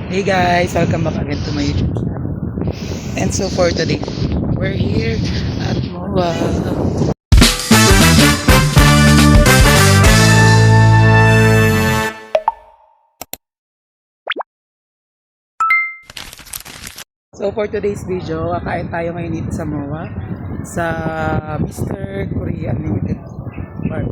Hey guys, welcome back again to my YouTube channel. And so for today, we're here at MOA. So for today's video, kakain tayo ngayon dito sa MOA sa Mr. Korea Unlimited Park.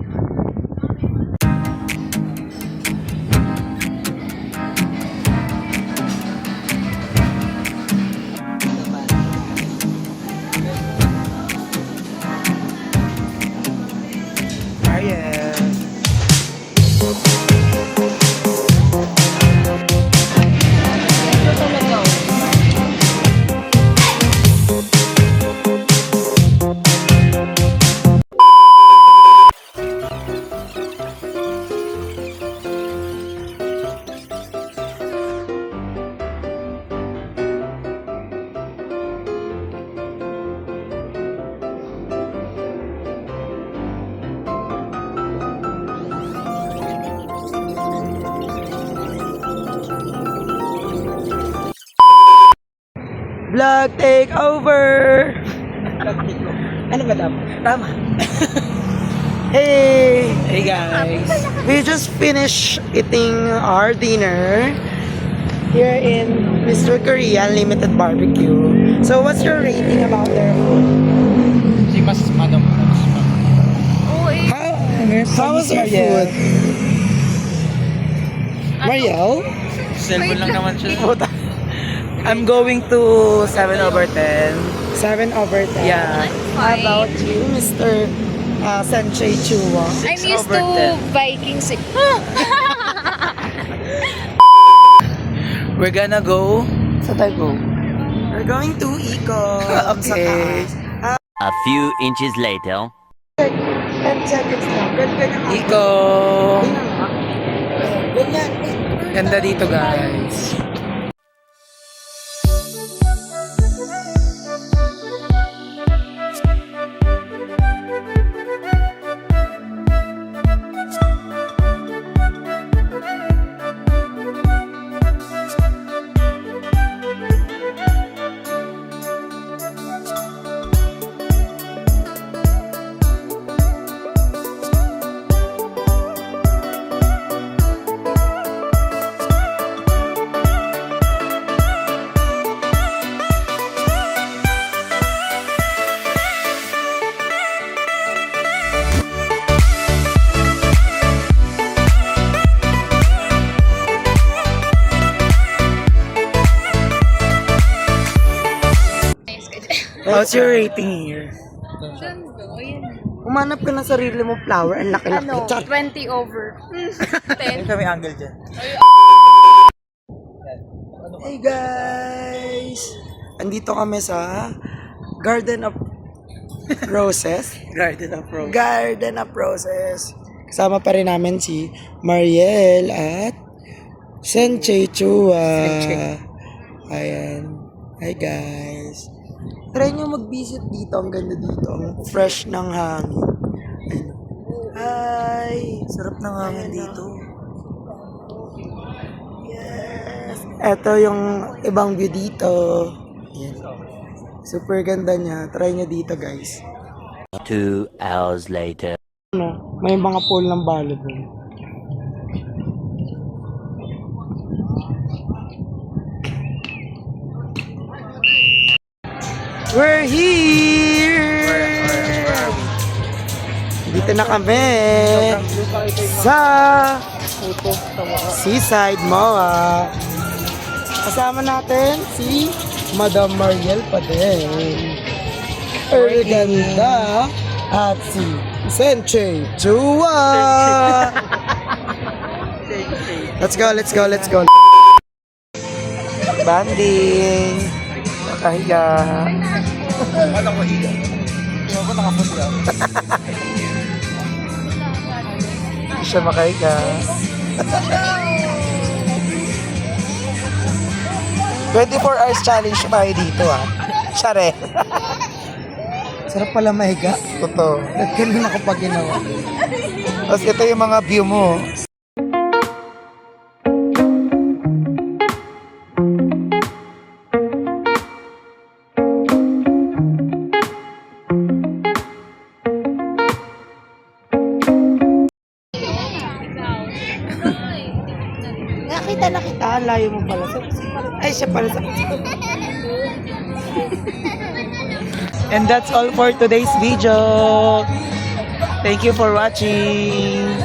Vlog takeover! Vlog takeover. Ano ba dapat? Tama. Hey! Hey guys! We just finished eating our dinner here in Mr. Korea Unlimited Barbecue. So what's your rating about their food? Si Mas Madam. How was your food? Mariel? Cellphone lang naman siya. I'm going to 7/10. 7/10? Yeah. How about you, Mr. Sanjay Chua? I'm used to Vikings. We're gonna go. Saan tayo go? We're going to Iko. Okay. A few inches later. 10 seconds lang. Ganyan. Iko. Ganyan. Ganda dito, guys. How's your rating here? Umanap ka ng sarili mo flower, ang laki-laki. Ano, 20 over. 10. Kami angle dyan. Hey guys! Andito kami sa Garden of Roses. Garden of Rose. Garden of Roses. Kasama pa rin namin si Mariel at Sanjay Chua. Ayan. Hi guys. Try nyo mag-visit dito. Ang ganda dito. Ang fresh ng hangin. Ayun. Hi! Sarap ng hangin dito. Yes! Ito yung ibang view dito. Ayan. Super ganda niya. Try nyo dito guys. 2 hours later. Ano? May mga pool ng volleyball. We're here! Dito na kami sa Seaside MOA. Kasama natin si Madam Mariel pa din. Ganda at si Sanjay Chua. Let's go, let's go, let's go. Banding. Nakahiga. Ano ko higa? Hindi ako nakaputi ako. Hindi siya makahiga. 24 hours challenge tayo dito Syare. Sarap pala mahiga. Totoo. Ganun ako pag ginawa. Tapos ito yung mga view mo. Nakita na kita. Layo mo pala. Ay, siya pala sa... And that's all for today's video. Thank you for watching.